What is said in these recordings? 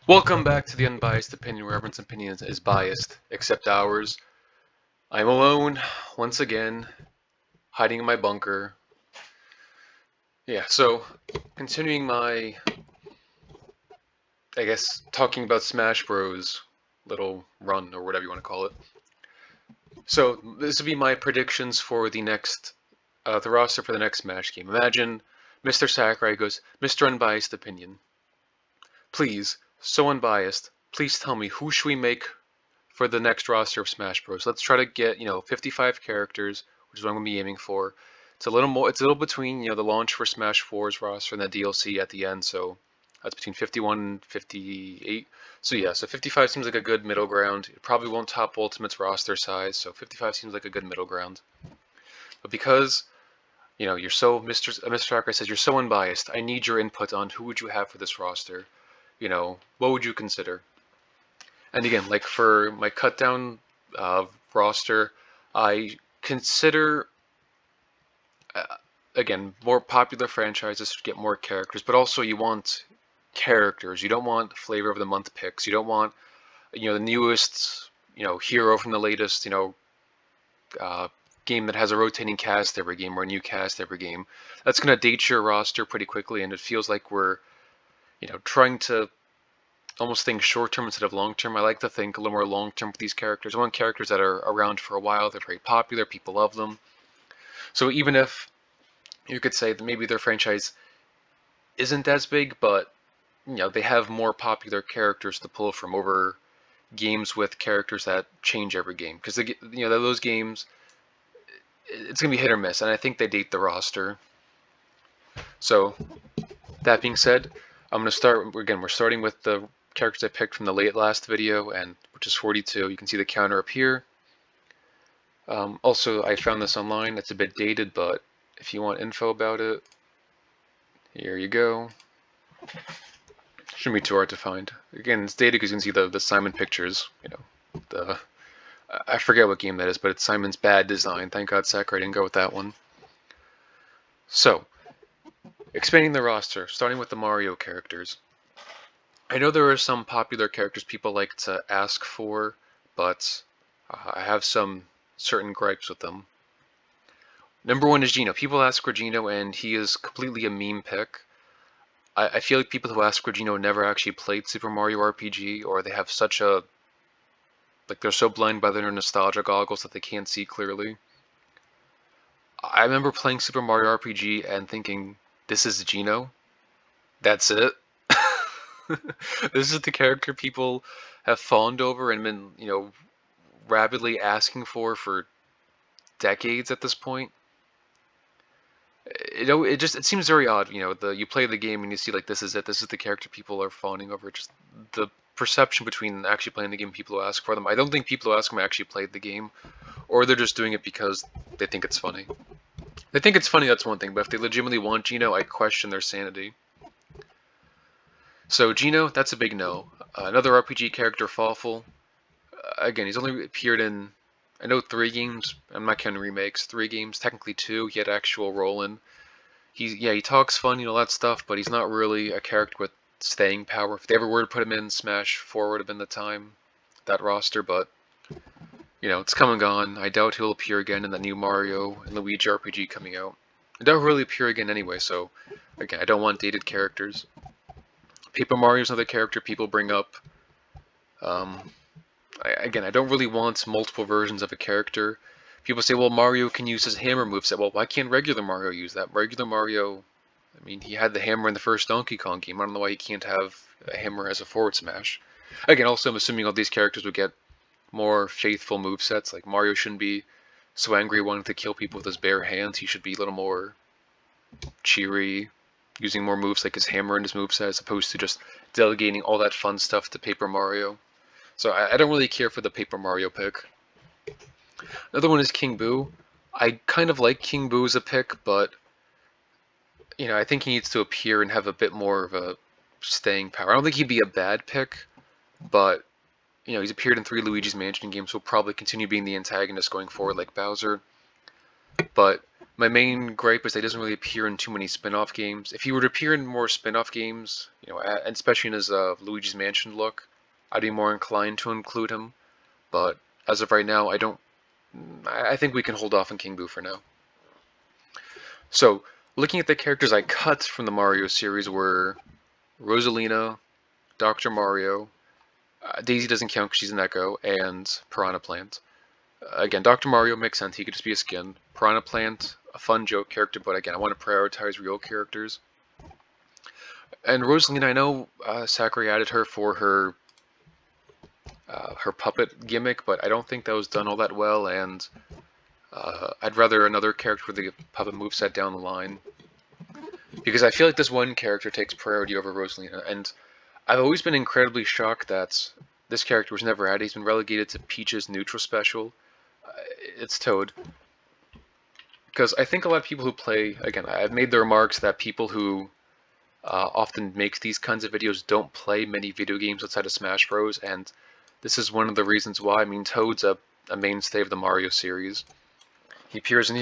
Welcome back to the Unbiased Opinion, where everyone's opinion is biased, except ours. I'm alone, once again, hiding in my bunker. Yeah, so, continuing my, talking about Smash Bros. Little run, or whatever you want to call it. So, this will be my predictions for the roster for the next Smash game. Imagine Mr. Sakurai goes, Mr. Unbiased Opinion, please, so unbiased, please tell me who should we make for the next roster of Smash Bros. Let's try to get 55 characters, which is what I'm gonna be aiming for. It's a little more. It's a little between the launch for Smash 4's roster and the DLC at the end. So that's between 51 and 58. So yeah, so 55 seems like a good middle ground. It probably won't top Ultimate's roster size, so 55 seems like a good middle ground. But because you're so Mr. Sakurai says you're so unbiased, I need your input on who would you have for this roster. What would you consider? And again, like for my cut down roster, I consider, again, more popular franchises to get more characters, but also you want characters. You don't want flavor of the month picks. You don't want, the newest, hero from the latest, game that has a rotating cast every game or a new cast every game. That's going to date your roster pretty quickly, and it feels like we're, trying to almost think short term instead of long term. I like to think a little more long term with these characters. I want characters that are around for a while, they're very popular, people love them. So even if you could say that maybe their franchise isn't as big, but they have more popular characters to pull from over games with characters that change every game. Because those games, it's gonna be hit or miss, and I think they date the roster. So that being said, I'm gonna start again. We're starting with the characters I picked from the last video, and which is 42. You can see the counter up here. Also, I found this online. It's a bit dated, but if you want info about it, here you go. Shouldn't be too hard to find. Again, it's dated because you can see the Simon pictures. I forget what game that is, but it's Simon's bad design. Thank God Sakurai didn't go with that one. So, expanding the roster, starting with the Mario characters. I know there are some popular characters people like to ask for, but I have some certain gripes with them. Number one is Gino. People ask for Gino, and he is completely a meme pick. I feel like people who ask for Gino never actually played Super Mario RPG, or they have such a... they're so blind by their nostalgia goggles that they can't see clearly. I remember playing Super Mario RPG and thinking, this is Gino? That's it? This is the character people have fawned over and been, rabidly asking for decades at this point. It seems very odd. You play the game and you see this is it. This is the character people are fawning over. Just the perception between actually playing the game and people who ask for them. I don't think people who ask them actually played the game, or they're just doing it because they think it's funny. If they think it's funny, that's one thing, but if they legitimately want Gino, I question their sanity. So Gino, that's a big no. Another RPG character, Fawful. Again, he's only appeared in, I know 3 games. I'm not counting remakes. 3 games, technically 2. He had actual role in. He talks fun, all that stuff, but he's not really a character with staying power. If they ever were to put him in, Smash 4 would have been the time, that roster, but it's come and gone. I doubt he'll appear again in the new Mario and Luigi RPG coming out. I doubt he'll really appear again anyway, so again, I don't want dated characters. Paper Mario's another character people bring up. I don't really want multiple versions of a character. People say, well, Mario can use his hammer moveset. Well, why can't regular Mario use that? Regular Mario, he had the hammer in the first Donkey Kong game. I don't know why he can't have a hammer as a forward smash. Again, also, I'm assuming all these characters would get more faithful movesets. Like, Mario shouldn't be so angry wanting to kill people with his bare hands. He should be a little more cheery, using more moves like his hammer in his moveset, as opposed to just delegating all that fun stuff to Paper Mario. So I don't really care for the Paper Mario pick. Another one is King Boo. I kind of like King Boo as a pick, but I think he needs to appear and have a bit more of a staying power. I don't think he'd be a bad pick, but he's appeared in 3 Luigi's Mansion games, so he'll probably continue being the antagonist going forward like Bowser. But My main gripe is that he doesn't really appear in too many spin-off games. If he were to appear in more spin-off games, and especially in his Luigi's Mansion look, I'd be more inclined to include him. But as of right now, I don't. I think we can hold off on King Boo for now. So, looking at the characters I cut from the Mario series were Rosalina, Dr. Mario, Daisy doesn't count because she's an Echo, and Piranha Plant. Again, Dr. Mario makes sense, he could just be a skin. Piranha Plant, a fun joke character, but again, I want to prioritize real characters. And Rosalina, I know Sakurai added her for her puppet gimmick, but I don't think that was done all that well, and I'd rather another character with the puppet moveset down the line. Because I feel like this one character takes priority over Rosalina, and I've always been incredibly shocked that this character was never added. He's been relegated to Peach's neutral special. It's Toad. Because I think a lot of people who play, again, I've made the remarks that people who often make these kinds of videos don't play many video games outside of Smash Bros. And this is one of the reasons why. I mean, Toad's a mainstay of the Mario series. He appears in,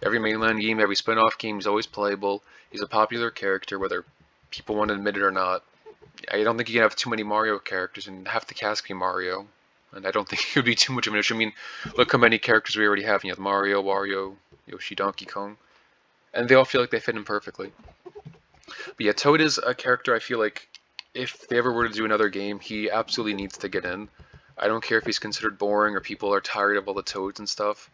every mainline game, every spin-off game. He's always playable. He's a popular character, whether people want to admit it or not. I don't think you can have too many Mario characters and have the cast be Mario. And I don't think it would be too much of an issue. I mean, look how many characters we already have. You have Mario, Wario, Yoshi, Donkey Kong. And they all feel like they fit in perfectly. But yeah, Toad is a character I feel like if they ever were to do another game, he absolutely needs to get in. I don't care if he's considered boring or people are tired of all the Toads and stuff.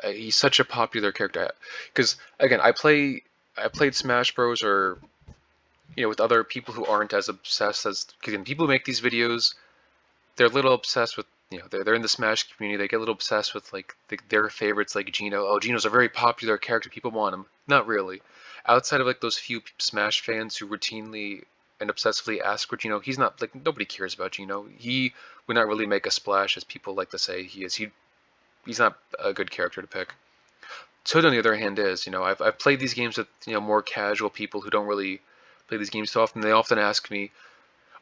He's such a popular character. Because, again, I played Smash Bros. Or with other people who aren't as obsessed as... Because people who make these videos, they're a little obsessed with... they're in the Smash community, they get a little obsessed with, like, their favorites, like Geno. Oh, Geno's a very popular character, people want him. Not really. Outside of, like, those few Smash fans who routinely and obsessively ask for Geno, he's not, like, nobody cares about Geno. He would not really make a splash, as people like to say he is. He's not a good character to pick. Toad, on the other hand, is. I've played these games with, more casual people who don't really play these games so often. They often ask me,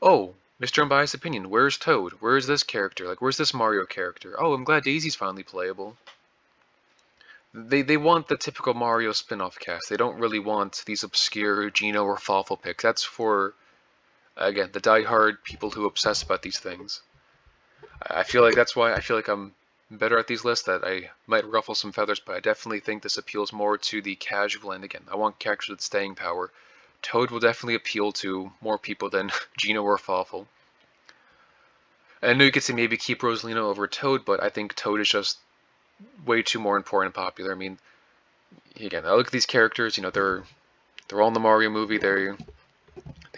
oh, Mr. Unbiased Opinion, where's Toad? Where's this character? Like, where's this Mario character? Oh, I'm glad Daisy's finally playable. They want the typical Mario spin-off cast. They don't really want these obscure Geno or Fawful picks. That's for, again, the die-hard people who obsess about these things. I feel like that's why I feel like I'm better at these lists, that I might ruffle some feathers, but I definitely think this appeals more to the casual, and again, I want characters with staying power. Toad will definitely appeal to more people than Geno or Fawful. And I know you could say maybe keep Rosalina over Toad, but I think Toad is just way too more important and popular. I mean, again, I look at these characters, they're all in the Mario movie, they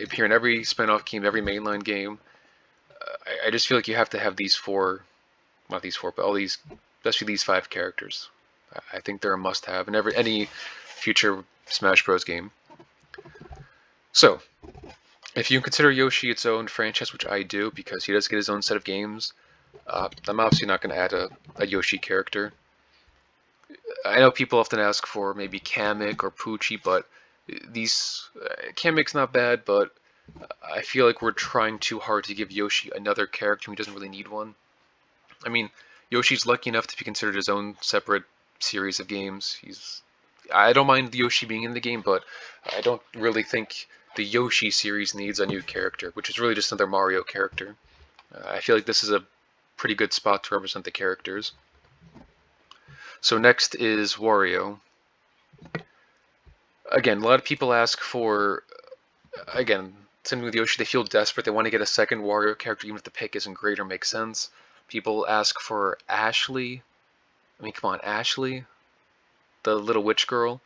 appear in every spin-off game, every mainline game. I just feel like you have to have these four, not these four, but all these, especially these 5 characters. I think they're a must-have in any future Smash Bros. Game. So, if you consider Yoshi its own franchise, which I do, because he does get his own set of games, I'm obviously not going to add a Yoshi character. I know people often ask for maybe Kamek or Poochie, but Kamek's not bad, but I feel like we're trying too hard to give Yoshi another character who doesn't really need one. I mean, Yoshi's lucky enough to be considered his own separate series of games. I don't mind Yoshi being in the game, but I don't really think the Yoshi series needs a new character, which is really just another Mario character. I feel like this is a pretty good spot to represent the characters. So next is Wario. Again, a lot of people ask for, again, same with Yoshi, they feel desperate, they want to get a second Wario character even if the pick isn't great or makes sense. People ask for Ashley. I mean, come on, Ashley? The little witch girl?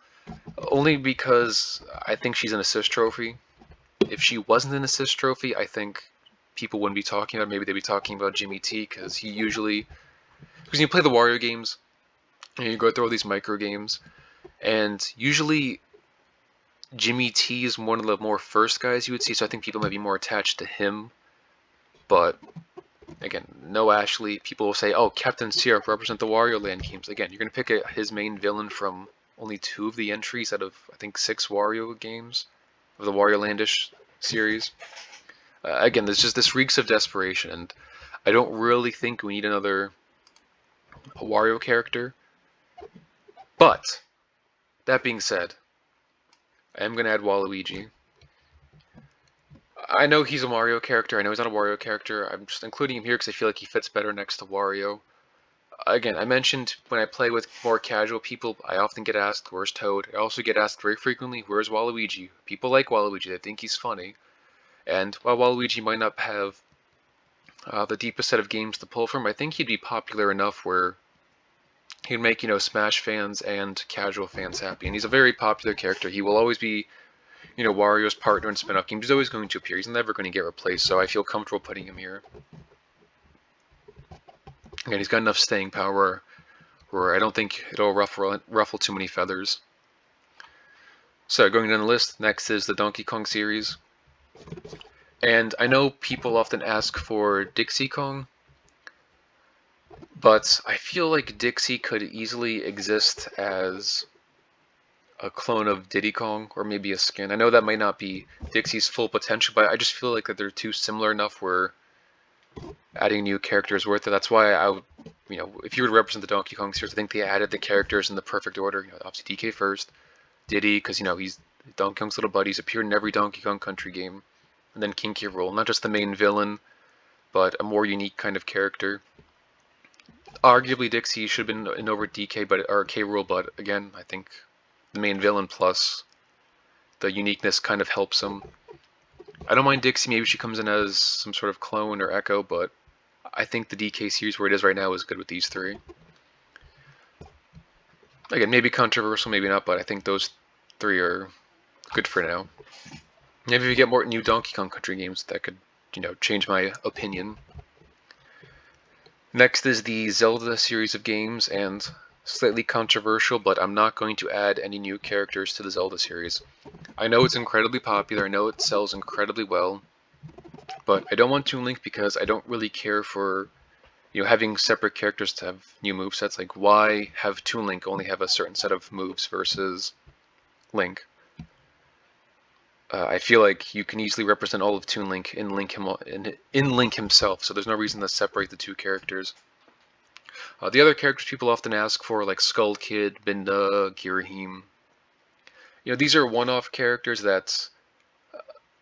Only because I think she's an assist trophy. If she wasn't an assist trophy, I think people wouldn't be talking about it. Maybe they'd be talking about Jimmy T, because because when you play the Wario games, you go through all these micro games, and usually Jimmy T is one of the more first guys you would see, so I think people might be more attached to him. But again, no Ashley. People will say, oh, Captain Syrup represent the Wario Land games. Again, you're going to pick his main villain from only 2 of the entries out of, I think, 6 Wario games of the Wario Landish series. Again, this reeks of desperation, and I don't really think we need another Wario character. But That being said, I am going to add Waluigi. I know he's a Mario character. I know he's not a Wario character. I'm just including him here because I feel like he fits better next to Wario. Again, I mentioned when I play with more casual people, I often get asked, where's Toad? I also get asked very frequently, where's Waluigi? People like Waluigi. They think he's funny. And while Waluigi might not have the deepest set of games to pull from, I think he'd be popular enough where he'd make, Smash fans and casual fans happy. And he's a very popular character. He will always be, Wario's partner in spin-off games. He's always going to appear. He's never going to get replaced, so I feel comfortable putting him here. Again, he's got enough staying power where I don't think it'll ruffle too many feathers. So going down the list, next is the Donkey Kong series. And I know people often ask for Dixie Kong, but I feel like Dixie could easily exist as a clone of Diddy Kong, or maybe a skin. I know that might not be Dixie's full potential, but I just feel like that they're too similar enough where adding new characters worth it. That's why I would, if you would represent the Donkey Kong series, I think they added the characters in the perfect order. Obviously DK first, Diddy, because he's Donkey Kong's little buddy. He's appeared in every Donkey Kong Country game, and then King K. Rool, not just the main villain, but a more unique kind of character. Arguably Dixie should have been in over DK, or K. Rool, but again, I think the main villain plus the uniqueness kind of helps him. I don't mind Dixie, maybe she comes in as some sort of clone or echo, but I think the DK series where it is right now is good with these three. Again, maybe controversial, maybe not, but I think those three are good for now. Maybe if we get more new Donkey Kong Country games, that could, change my opinion. Next is the Zelda series of games, and slightly controversial, but I'm not going to add any new characters to the Zelda series. I know it's incredibly popular, I know it sells incredibly well, but I don't want Toon Link because I don't really care for having separate characters to have new movesets. Like, why have Toon Link only have a certain set of moves versus Link? I feel like you can easily represent all of Toon Link in Link himself, so there's no reason to separate the two characters. The other characters people often ask for, like Skull Kid, Binda, Girahim, these are one-off characters that,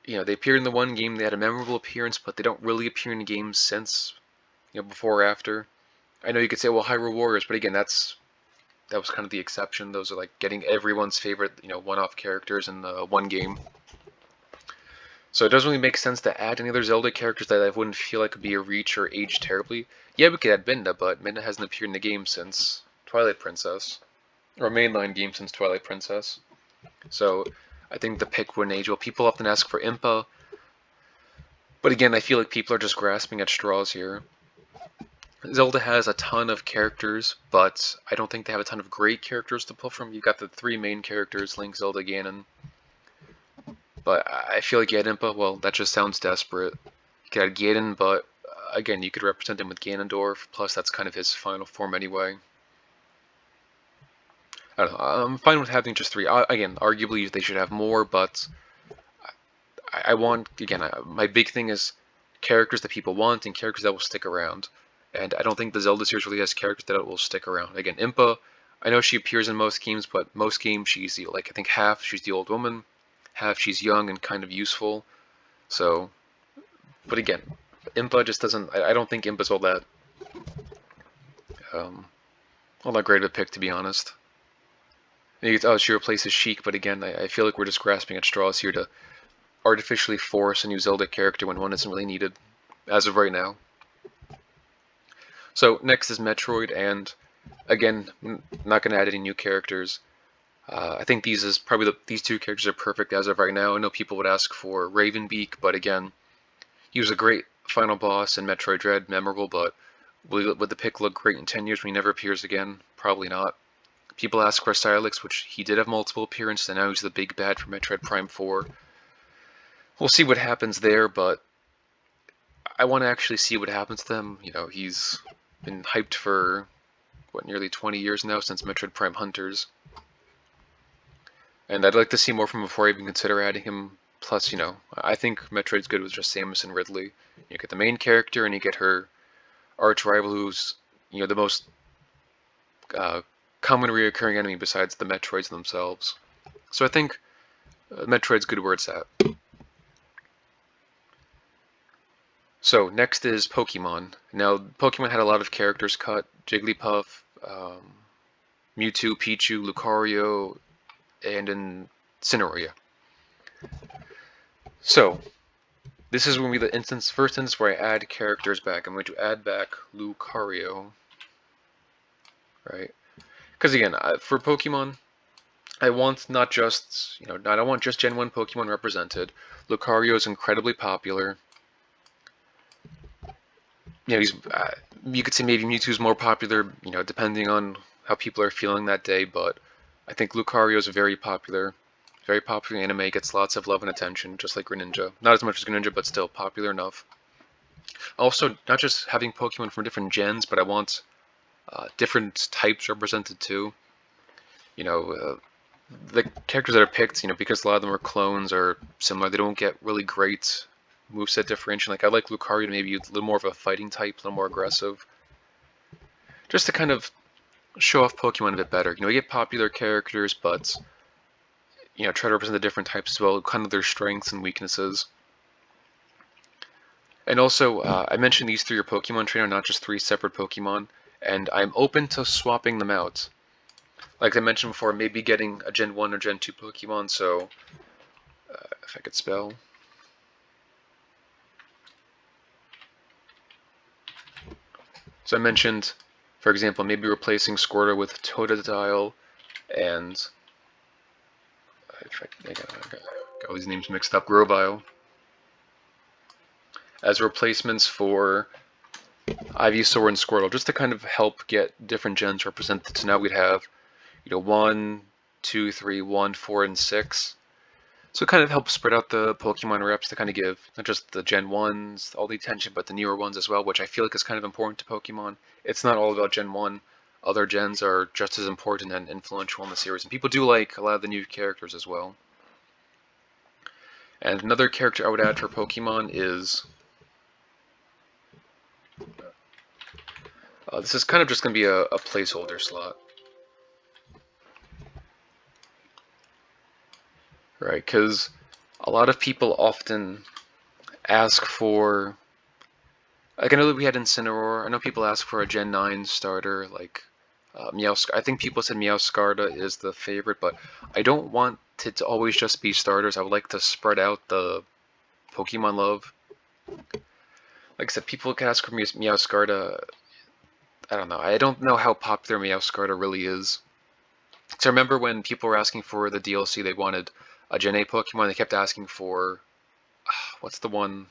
they appeared in the one game, they had a memorable appearance, but they don't really appear in games since, before or after. I know you could say, well, Hyrule Warriors, but again, that was kind of the exception. Those are like getting everyone's favorite, one-off characters in one game. So it doesn't really make sense to add any other Zelda characters that I wouldn't feel like would be a reach or age terribly. Yeah, we could add Binda, but Binda hasn't appeared in the game since Twilight Princess, or mainline game since Twilight Princess. So I think the pick wouldn't age well. People often ask for Impa, but again, I feel like people are just grasping at straws here. Zelda has a ton of characters, but I don't think they have a ton of great characters to pull from. You've got the three main characters, Link, Zelda, Ganon. But I feel like you had Impa, well, that just sounds desperate. You could add Ganon, but again, you could represent him with Ganondorf, plus that's kind of his final form anyway. I don't know, I'm fine with having just three. Again, arguably they should have more, but I want, again, my big thing is characters that people want and characters that will stick around. And I don't think the Zelda series really has characters that will stick around. Again, Impa, I know she appears in most games, but most games she's I think half she's the old woman, half she's young and kind of useful. So, but again, Impa just doesn't, I don't think Impa's all that great of a pick, to be honest. She replaces Sheik, but again, I feel like we're just grasping at straws here to artificially force a new Zelda character when one isn't really needed, as of right now. So next is Metroid, and again, not going to add any new characters. I think these two characters are perfect as of right now. I know people would ask for Ravenbeak, but again, he was a great final boss in Metroid Dread, memorable, but would the pick look great in 10 years when he never appears again? Probably not. People ask for Sylix, which he did have multiple appearances, and now he's the big bad for Metroid Prime 4. We'll see what happens there, but I want to actually see what happens to him. He's been hyped for, nearly 20 years now, since Metroid Prime Hunters. And I'd like to see more from him before I even consider adding him. Plus, I think Metroid's good with just Samus and Ridley. You get the main character, and you get her arch rival, who's, the most common reoccurring enemy besides the Metroids themselves. So I think Metroid's good where it's at. So next is Pokemon. Now Pokemon had a lot of characters cut: Jigglypuff, Mewtwo, Pichu, Lucario, and Incineroar. So this is when we the first instance where I add characters back. I'm going to add back Lucario, right? Because again, for Pokemon, I want not just I don't want just Gen 1 Pokemon represented. Lucario is incredibly popular. He's you could say maybe Mewtwo's more popular, depending on how people are feeling that day. But I think Lucario is very popular anime, gets lots of love and attention, just like Greninja. Not as much as Greninja, but still popular enough. Also, not just having Pokemon from different gens, but I want different types represented too. The characters that are picked, because a lot of them are clones or similar, they don't get really great moveset differentiation. Like I like Lucario to maybe a little more of a fighting type, a little more aggressive, just to kind of show off Pokemon a bit better. We get popular characters, but try to represent the different types as well, kind of their strengths and weaknesses. And also, I mentioned these 3 are Pokemon Trainer, not just 3 separate Pokemon, and I'm open to swapping them out. Like I mentioned before, maybe getting a Gen 1 or Gen 2 Pokemon, so if I could spell. So I mentioned, for example, maybe replacing Squirtle with Totodile, and I got all these names mixed up, Grovyle, as replacements for Ivysaur and Squirtle, just to kind of help get different gens represented. So now we'd have 1, 2, 3, 1, 4, and 6. So it kind of helps spread out the Pokemon reps to kind of give not just the Gen 1s all the attention, but the newer ones as well, which I feel like is kind of important to Pokemon. It's not all about Gen 1. Other gens are just as important and influential in the series, and people do like a lot of the new characters as well. And another character I would add for Pokemon is... this is kind of just going to be a placeholder slot. Right, because a lot of people often ask for... Like, I know that we had Incineroar. I know people ask for a Gen 9 starter, like I think people said Meowscarda is the favorite, but I don't want it to always just be starters. I would like to spread out the Pokemon love. Like I said, people can ask for Meowscarda. I don't know. I don't know how popular Meowscarda really is. So I remember when people were asking for the DLC, they wanted a Gen 8 Pokemon. They kept asking for... what's the one?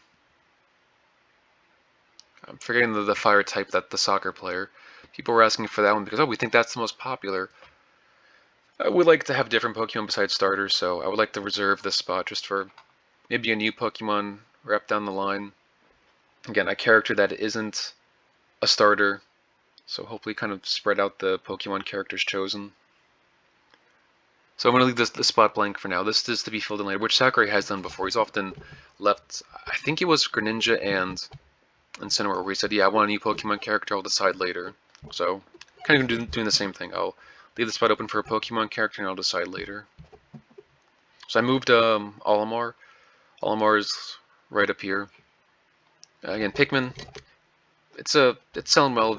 I'm forgetting the fire type, that the soccer player. People were asking for that one because, we think that's the most popular. I would like to have different Pokemon besides starters, so I would like to reserve this spot just for maybe a new Pokemon rep down the line. Again, a character that isn't a starter, so hopefully kind of spread out the Pokemon characters chosen. So I'm going to leave this spot blank for now. This is to be filled in later, which Sakurai has done before. He's often left, I think it was Greninja and Incineroar, where he said, I want a new Pokemon character, I'll decide later. So, kind of doing the same thing. I'll leave the spot open for a Pokemon character and I'll decide later. So I moved Olimar. Olimar is right up here. Again, Pikmin, it's selling well,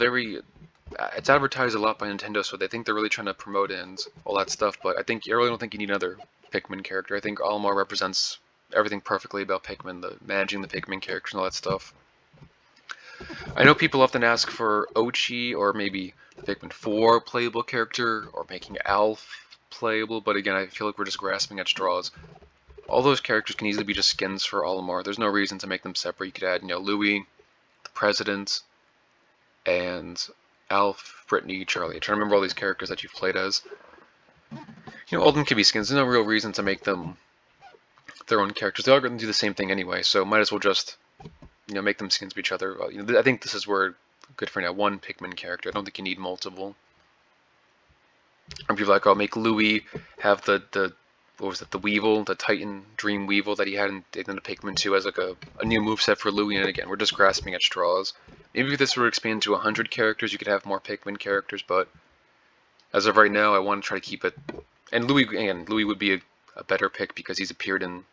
it's advertised a lot by Nintendo, so they think they're really trying to promote it and all that stuff, but I really don't think you need another Pikmin character. I think Olimar represents everything perfectly about Pikmin, managing the Pikmin characters and all that stuff. I know people often ask for Ochi or maybe the Pikmin 4 playable character or making Alf playable, but again, I feel like we're just grasping at straws. All those characters can easily be just skins for Olimar. There's no reason to make them separate. You could add, Louis, the President, and Alf, Brittany, Charlie. I'm trying to remember all these characters that you've played as. All of them can be skins. There's no real reason to make them their own characters. They all going to do the same thing anyway, so might as well just make them skins of each other. I think this is where good for now. One Pikmin character. I don't think you need multiple. Or people like, make Louis have the what was it, the Weevil, the Titan Dream Weevil that he had in the Pikmin 2 as like a new moveset for Louis. And again, we're just grasping at straws. Maybe if this were to expand to 100 characters, you could have more Pikmin characters, but As of right now, I want to try to keep it. And Louis would be a better pick because he's appeared in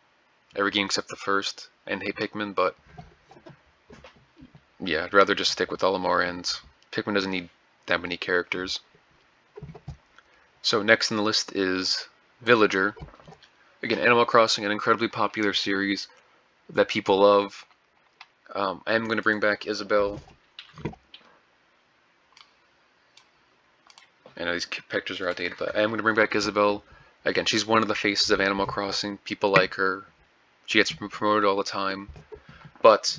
every game except the first, and Hey Pikmin, but yeah, I'd rather just stick with Olimar, and Pikmin doesn't need that many characters. So next on the list is Villager. Again, Animal Crossing, an incredibly popular series that people love. I am going to bring back Isabelle. I know these pictures are outdated, but I am going to bring back Isabelle. Again, she's one of the faces of Animal Crossing. People like her. She gets promoted all the time. But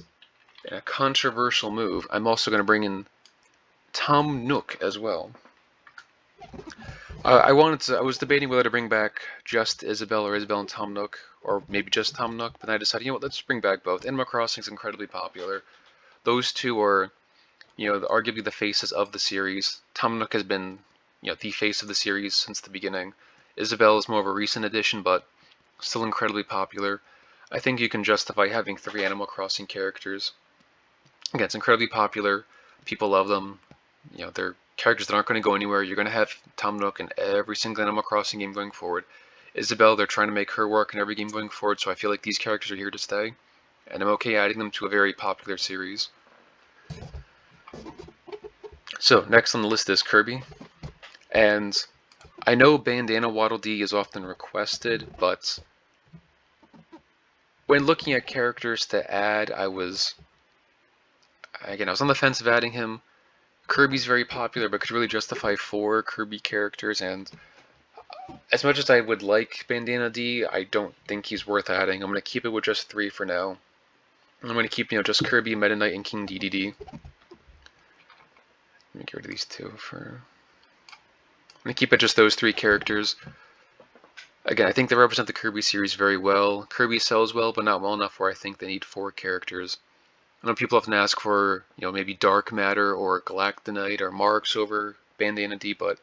in a controversial move, I'm also going to bring in Tom Nook as well. I was debating whether to bring back just Isabelle or Isabelle and Tom Nook, or maybe just Tom Nook, but then I decided, you know what, let's bring back both. Animal Crossing is incredibly popular. Those two are, arguably the faces of the series. Tom Nook has been, the face of the series since the beginning. Isabelle is more of a recent addition, but still incredibly popular. I think you can justify having 3 Animal Crossing characters. Again, it's incredibly popular. People love them. They're characters that aren't going to go anywhere. You're going to have Tom Nook in every single Animal Crossing game going forward. Isabelle, they're trying to make her work in every game going forward, so I feel like these characters are here to stay. And I'm okay adding them to a very popular series. So, next on the list is Kirby. And I know Bandana Waddle Dee is often requested, but when looking at characters to add, I was on the fence of adding him. Kirby's very popular, but could really justify 4 Kirby characters, and as much as I would like Bandana D, I don't think he's worth adding. I'm going to keep it with just 3 for now. I'm going to keep, just Kirby, Meta Knight, and King DDD. Let me get rid of these 2 for... I'm going to keep it just those 3 characters. Again, I think they represent the Kirby series very well. Kirby sells well, but not well enough where I think they need 4 characters. I know people often ask for, maybe Dark Matter or Galactonite or Marks over Bandana D, but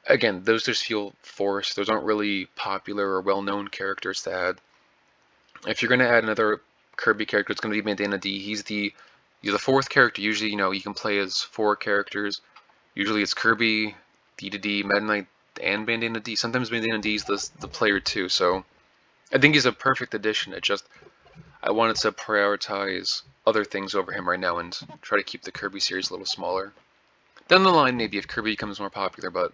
again, those just feel forced. Those aren't really popular or well-known characters to add. If you're going to add another Kirby character, it's going to be Bandana D. He's the 4th character. Usually, you can play as 4 characters. Usually it's Kirby, D, Meta Knight, and Bandana D. Sometimes Bandana D is the player too, so I think he's a perfect addition. I wanted to prioritize other things over him right now and try to keep the Kirby series a little smaller. Down the line, maybe if Kirby becomes more popular, but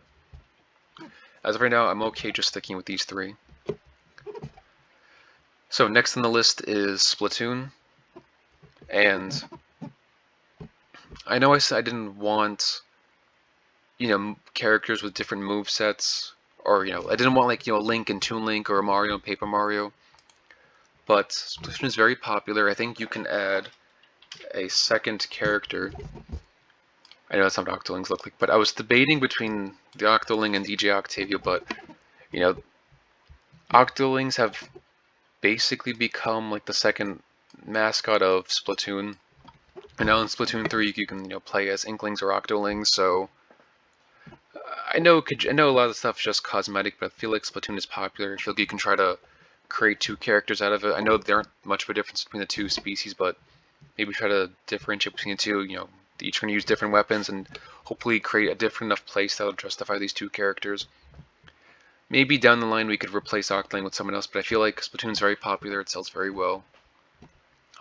as of right now, I'm okay just sticking with these 3. So next on the list is Splatoon, and I know I said I didn't want, characters with different move sets, or I didn't want like Link and Toon Link or Mario and Paper Mario. But Splatoon is very popular. I think you can add a second character. I know that's not what Octolings look like, but I was debating between the Octoling and DJ Octavio, but, Octolings have basically become like the second mascot of Splatoon. And now in Splatoon 3 you can, play as Inklings or Octolings, so I know a lot of the stuff is just cosmetic, but I feel like Splatoon is popular. I feel like you can try to create 2 characters out of it. I know there aren't much of a difference between the 2 species, but maybe try to differentiate between the 2. Each going to use different weapons and hopefully create a different enough playstyle to justify these 2 characters. Maybe down the line we could replace Octoling with someone else, but I feel like Splatoon's very popular. It sells very well.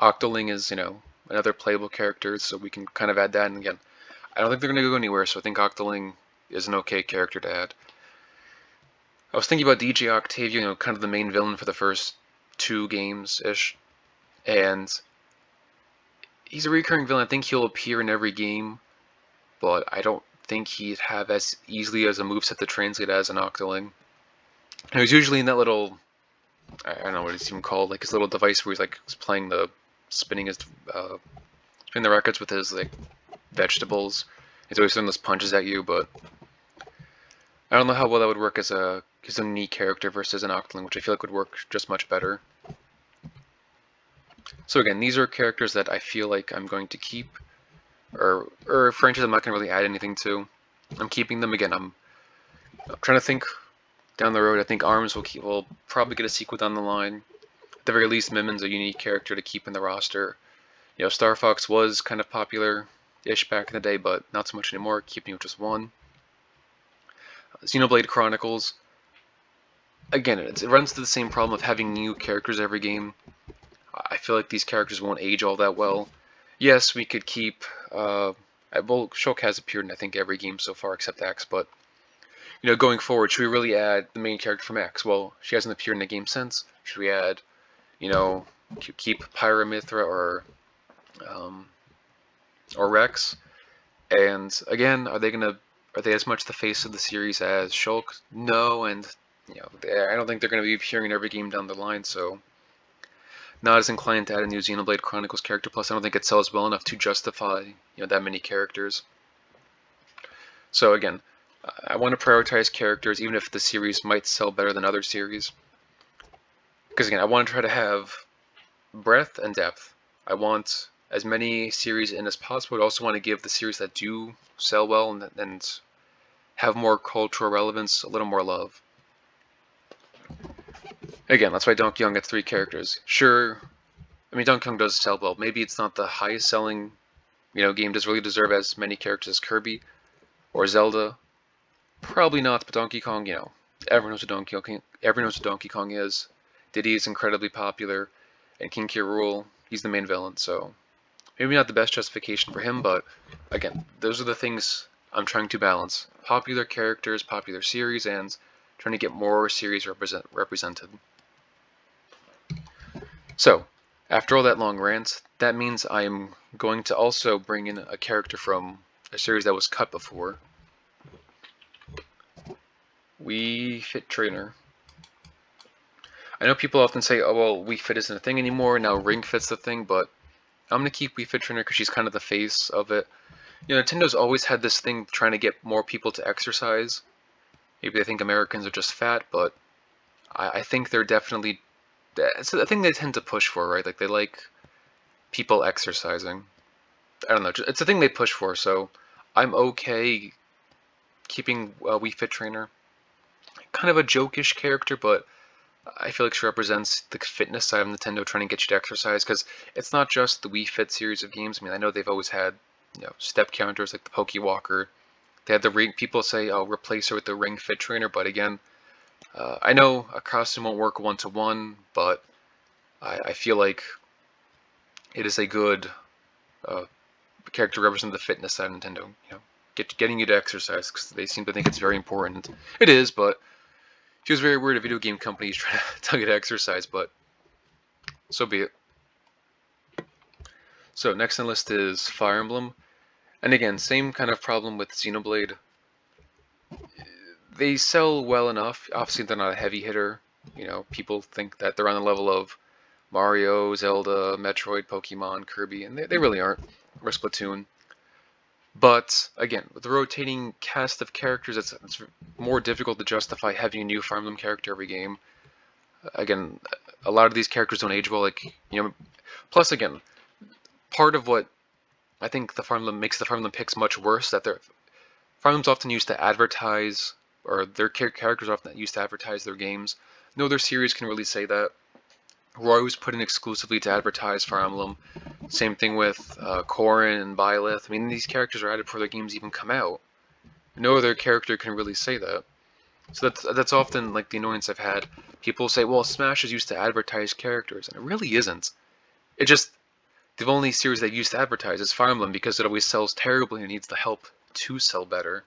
Octoling is, another playable character, so we can kind of add that. And again, I don't think they're going to go anywhere, so I think Octoling is an okay character to add. I was thinking about DJ Octavio, kind of the main villain for the first 2 games-ish, and he's a recurring villain. I think he'll appear in every game, but I don't think he'd have as easily as a moveset to translate as an Octoling. And he's usually in that little, I don't know what it's even called, like his little device where he's like spinning the records with his like vegetables. He's always throwing those punches at you, but I don't know how well that would work as a unique character versus an Octoling, which I feel like would work just much better. So again, these are characters that I feel like I'm going to keep, or franchise I'm not going to really add anything to. I'm keeping them. Again, I'm trying to think down the road. I think ARMS will probably get a sequel down the line. At the very least, Mimin's a unique character to keep in the roster. Star Fox was kind of popular-ish back in the day, but not so much anymore, keeping with just 1. Xenoblade Chronicles, again, it runs to the same problem of having new characters every game. I feel like these characters won't age all that well. Yes, we could keep. Well, Shulk has appeared in I think every game so far except X, but going forward, should we really add the main character from X? Well, she hasn't appeared in a game since. Should we add, keep Pyramithra um, or Rex? And again, are they as much the face of the series as Shulk? No, and I don't think they're going to be appearing in every game down the line, so not as inclined to add a new Xenoblade Chronicles character. Plus, I don't think it sells well enough to justify that many characters. So again, I want to prioritize characters, even if the series might sell better than other series. Because again, I want to try to have breadth and depth. I want as many series in as possible. I also want to give the series that do sell well and have more cultural relevance a little more love. Again, that's why Donkey Kong gets 3 characters. Sure, I mean Donkey Kong does sell well. Maybe it's not the highest selling, game does really deserve as many characters as Kirby or Zelda. Probably not, but Donkey Kong, everyone knows what Donkey Kong is. Diddy is incredibly popular, and King K. Rool, he's the main villain, so maybe not the best justification for him, but again, those are the things I'm trying to balance. Popular characters, popular series, and trying to get more series represented. So, after all that long rant, that means I'm going to also bring in a character from a series that was cut before. Wii Fit Trainer. I know people often say, oh well, Wii Fit isn't a thing anymore, now Ring Fit's the thing, but I'm going to keep Wii Fit Trainer because she's kind of the face of it. Nintendo's always had this thing trying to get more people to exercise. Maybe they think Americans are just fat, but I think they're definitely... It's a thing they tend to push for, right? Like, they like people exercising. I don't know, it's a thing they push for, so I'm okay keeping Wii Fit Trainer. Kind of a jokish character, but I feel like she represents the fitness side of Nintendo trying to get you to exercise, because it's not just the Wii Fit series of games. I mean, I know they've always had, step counters like the Poke Walker. They had the ring. People say, "Oh, replace her with the Ring Fit Trainer," but again, I know a costume won't work 1-to-1, but I feel like it is a good character representing the fitness side of Nintendo. Getting you to exercise because they seem to think it's very important. It is, but it feels very weird a video game company is trying to tell you to exercise, but so be it. So next on the list is Fire Emblem. And again, same kind of problem with Xenoblade. They sell well enough. Obviously, they're not a heavy hitter. People think that they're on the level of Mario, Zelda, Metroid, Pokemon, Kirby, and they really aren't. Or Splatoon. But again, with the rotating cast of characters, it's more difficult to justify having a new Fire Emblem character every game. Again, a lot of these characters don't age well. Plus again, part of what I think the Fire Emblem makes the Fire Emblem picks much worse that Fire Emblem's often used to advertise, or their characters are often used to advertise their games. No other series can really say that. Roy was put in exclusively to advertise Fire Emblem. Same thing with Corrin and Byleth. I mean, these characters are added before their games even come out. No other character can really say that. So that's often like the annoyance I've had. People say, well, Smash is used to advertise characters, and it really isn't. It just, the only series they've used to advertise is Fire Emblem because it always sells terribly and needs the help to sell better.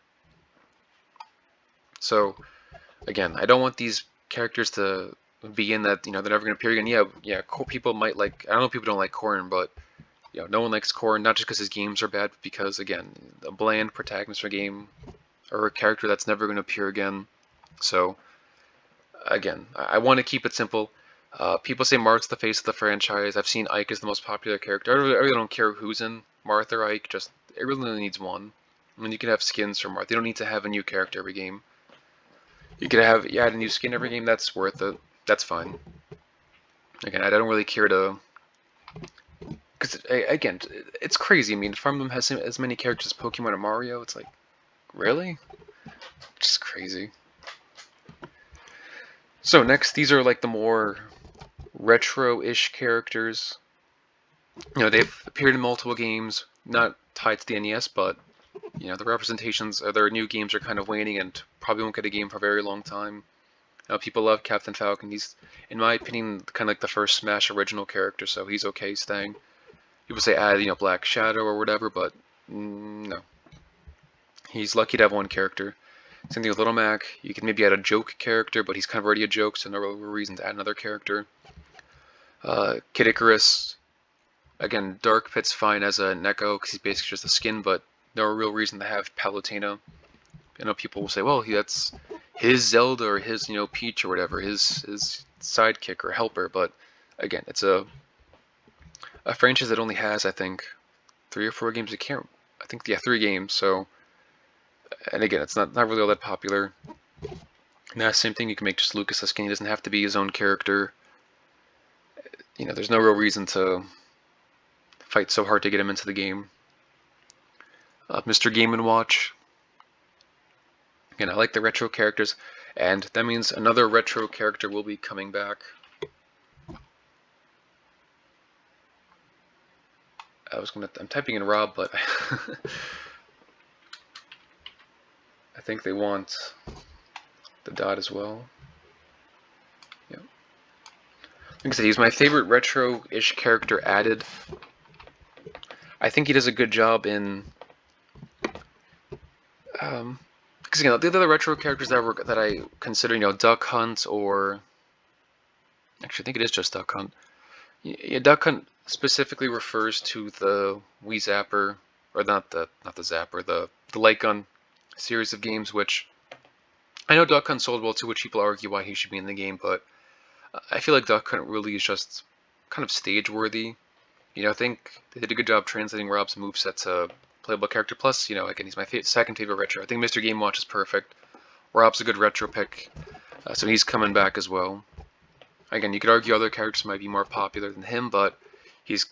So, again, I don't want these characters to be in that, they're never going to appear again. Yeah, people might like, I don't know, people don't like Corrin, but, no one likes Corrin, not just because his games are bad, but because, again, a bland protagonist for a game, or a character that's never going to appear again. So, again, I want to keep it simple. People say Marth's the face of the franchise. I've seen Ike as the most popular character. I really don't care who's in Marth or Ike, just, it really only needs one. I mean, you can have skins for Marth. You don't need to have a new character every game. You could add a new skin every game, that's worth it. That's fine. Again, I don't really care to... Because, again, it's crazy. I mean, Fire Emblem has as many characters as Pokemon and Mario. It's like, really? Just crazy. So next, these are like the more retro-ish characters. They've appeared in multiple games, not tied to the NES, but, the representations of their new games are kind of waning, and probably won't get a game for a very long time. People love Captain Falcon. He's, in my opinion, kind of like the first Smash original character, so he's okay staying. People say add, Black Shadow or whatever, but no. He's lucky to have one character. Same thing with Little Mac. You can maybe add a joke character, but he's kind of already a joke, so no real reason to add another character. Kid Icarus, again, Dark Pit's fine as a Neko because he's basically just a skin, but no real reason to have Palutena. I know people will say, well, that's his Zelda or his, Peach or whatever, his sidekick or helper, but again, it's a franchise that only has, I think, 3 or 4 games. I think, yeah, 3 games, so, and again, it's not really all that popular. Now, same thing, you can make just Lucas a skin. He doesn't have to be his own character. There's no real reason to fight so hard to get him into the game. Mr. Game & Watch. Again, I like the retro characters, and that means another retro character will be coming back. I'm typing in Rob, but I think they want the dot as well. Yeah. Like I said, he's my favorite retro-ish character added. I think he does a good job in because the other retro characters that I consider, Duck Hunt, or actually I think it is just Duck Hunt. Yeah, Duck Hunt specifically refers to the Wii Zapper, or not the Zapper, the light gun series of games, which I know Duck Hunt sold well too, which people argue why he should be in the game, but I feel like Duck Hunt really is just kind of stage worthy. I think they did a good job translating Rob's moveset to playable character. Plus, again, he's my second favorite retro. I think Mr. Game Watch is perfect. Rob's a good retro pick, so he's coming back as well. Again, you could argue other characters might be more popular than him, but he's,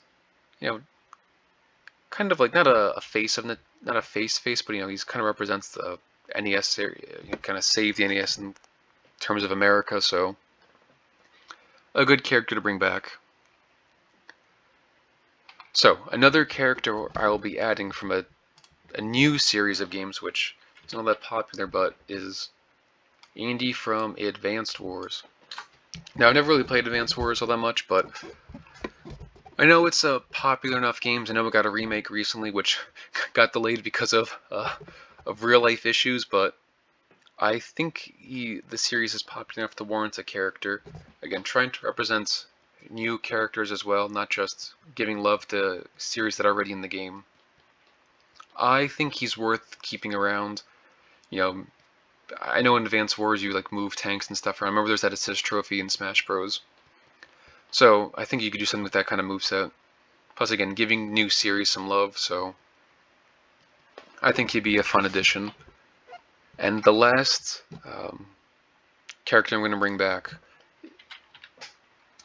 kind of like not a face of not a face, but he's kind of represents the NES area. He kind of saved the NES in terms of America, so a good character to bring back. So, another character I will be adding from a new series of games, which is not that popular, but is Andy from Advanced Wars. Now, I've never really played Advanced Wars all that much, but I know it's a popular enough game. I know it got a remake recently, which got delayed because of real-life issues, but I think the series is popular enough to warrant a character. Again, trying to represent new characters as well, not just giving love to series that are already in the game. I think he's worth keeping around. I know in Advanced Wars you move tanks and stuff around. I remember there's that assist trophy in Smash Bros. So I think you could do something with that kind of moveset. Plus, again, giving new series some love, so I think he'd be a fun addition. And the last character I'm going to bring back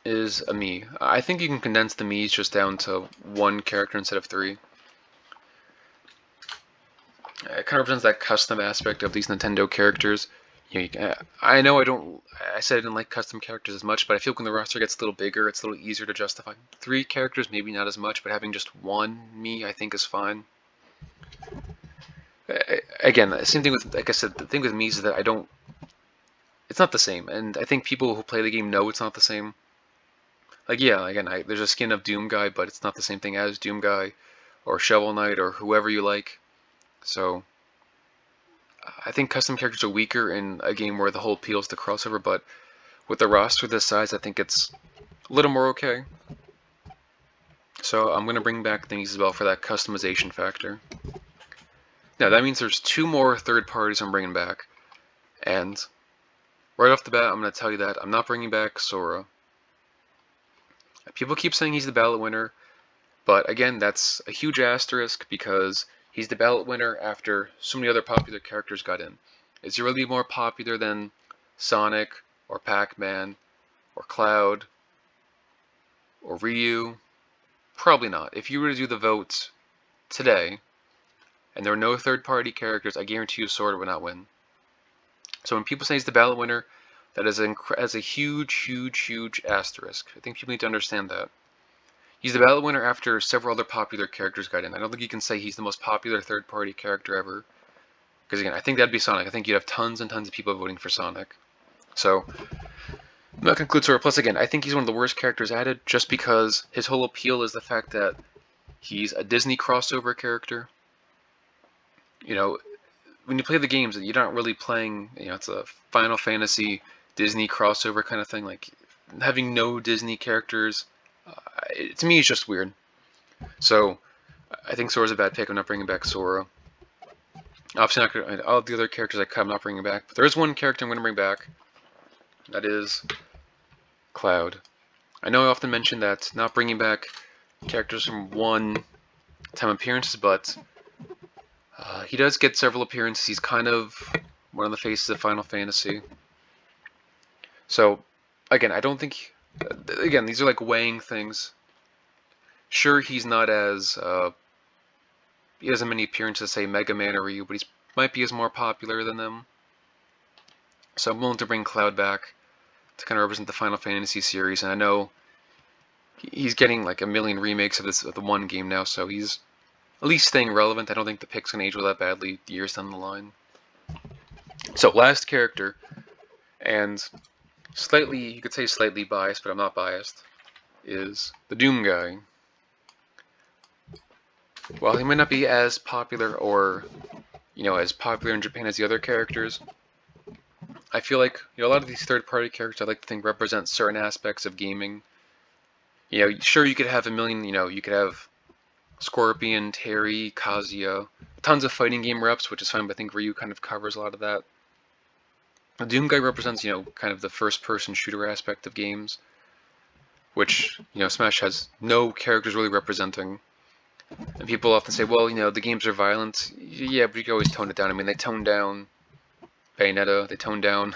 is a Mii. I think you can condense the Miis just down to 1 character instead of 3. It kind of represents that custom aspect of these Nintendo characters. I know I said I didn't like custom characters as much, but I feel when the roster gets a little bigger, it's a little easier to justify. 3 characters, maybe not as much, but having just 1 Mii, I think, is fine. Again, same thing with, like I said, the thing with Miis is that it's not the same, and I think people who play the game know it's not the same. There's a skin of Doom Guy, but it's not the same thing as Doom Guy, or Shovel Knight, or whoever you like. So, I think custom characters are weaker in a game where the whole appeal is the crossover, but with a roster this size, I think it's a little more okay. So, I'm going to bring back things as well for that customization factor. Now, that means there's 2 more third parties I'm bringing back, and right off the bat, I'm going to tell you that I'm not bringing back Sora. People keep saying he's the ballot winner, but again, that's a huge asterisk because he's the ballot winner after so many other popular characters got in. Is he really more popular than Sonic, or Pac-Man, or Cloud, or Ryu? Probably not. If you were to do the votes today, and there were no third-party characters, I guarantee you Sora would not win. So when people say he's the ballot winner, that is a huge, huge, huge asterisk. I think people need to understand that. He's the ballot winner after several other popular characters got in. I don't think you can say he's the most popular third-party character ever. Because again, I think that'd be Sonic. I think you'd have tons and tons of people voting for Sonic. So that concludes Sora. Plus, again, I think he's one of the worst characters added, just because his whole appeal is the fact that he's a Disney crossover character. You know, when you play the games, you're not really playing. You know, it's a Final Fantasy Disney crossover kind of thing. Like having no Disney characters, to me, it's just weird. So I think Sora's a bad pick. I'm not bringing back Sora. Obviously, not gonna, all the other characters I'm not bringing back, but there is one character I'm going to bring back. That is Cloud. I know I often mention that not bringing back characters from one-time appearances, but he does get several appearances. He's kind of one of the faces of Final Fantasy. So, again, I don't think... Again, these are like weighing things. Sure, he's not as... he hasn't many appearances, say, Mega Man or Ryu, but he might be as more popular than them. So I'm willing to bring Cloud back to kind of represent the Final Fantasy series, and I know he's getting like a million remakes of the one game now, so he's at least staying relevant. I don't think the pick's gonna age all that badly years down the line. So last character, and slightly, you could say slightly biased, but I'm not biased, is the Doom guy. While he might not be as popular or, you know, as popular in Japan as the other characters, I feel like, you know, a lot of these third-party characters I like to think represent certain aspects of gaming. You know, sure, you could have a million, you know, you could have Scorpion, Terry, Kazuya, tons of fighting game reps, which is fine, but I think Ryu kind of covers a lot of that. The Doom guy represents, you know, kind of the first-person shooter aspect of games, which, you know, Smash has no characters really representing. And people often say, well, you know, the games are violent. Yeah, but you can always tone it down. I mean, they tone down Bayonetta, they tone down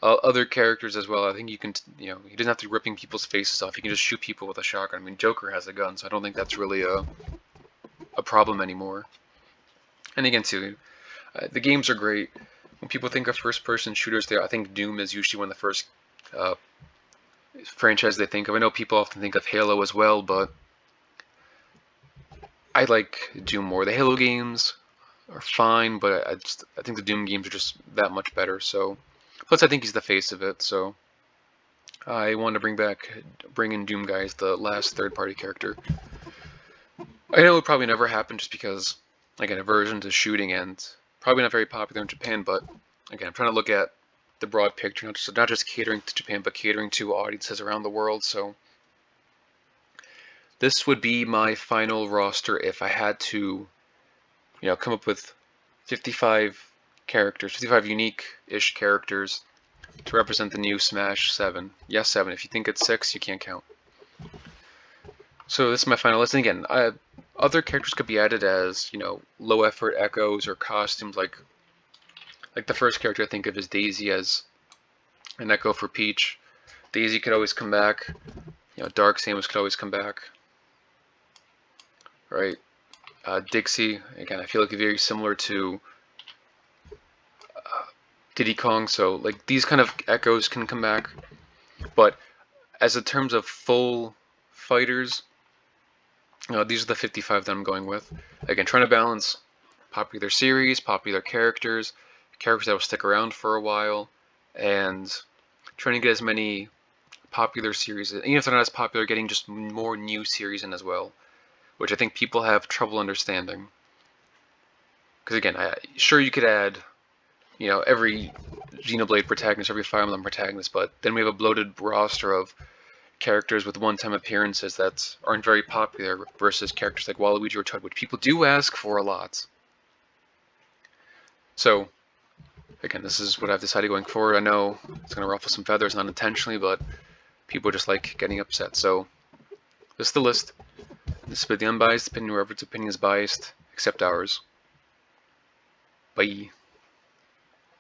other characters as well. I think you can, you know, he doesn't have to be ripping people's faces off. He can just shoot people with a shotgun. I mean, Joker has a gun, so I don't think that's really a problem anymore. And again, too, the games are great. When people think of first-person shooters, I think Doom is usually one of the first franchises they think of. I know people often think of Halo as well, but I like Doom more. The Halo games are fine, but I think the Doom games are just that much better. So, plus I think he's the face of it. So, I want to bring in Doom guy as the last third-party character. I know it would probably never happen, just because, again, aversion to shooting and probably not very popular in Japan. But again, I'm trying to look at the broad picture, not just catering to Japan, but catering to audiences around the world. So. This would be my final roster if I had to, you know, come up with 55 characters, 55 unique-ish characters to represent the new Smash 7. Yes, 7. If you think it's 6, you can't count. So this is my final list. And again, other characters could be added as, you know, low-effort echoes or costumes. Like the first character I think of is Daisy as an echo for Peach. Daisy could always come back. You know, Dark Samus could always come back. Right, Dixie, again, I feel like very similar to Diddy Kong, so like these kind of echoes can come back, but as in terms of full fighters, these are the 55 that I'm going with. Again, trying to balance popular series, popular characters that will stick around for a while, and trying to get as many popular series, even if they're not as popular, getting just more new series in as well, which I think people have trouble understanding. Because again, sure you could add, you know, every Xenoblade protagonist, every Fire Emblem protagonist, but then we have a bloated roster of characters with one-time appearances that aren't very popular versus characters like Waluigi or Toad, which people do ask for a lot. So, again, this is what I've decided going forward. I know it's going to ruffle some feathers, not intentionally, but people just like getting upset. So, this is the list. This has been the Unbiased Opinion, wherever its opinion is biased, except ours. Bye.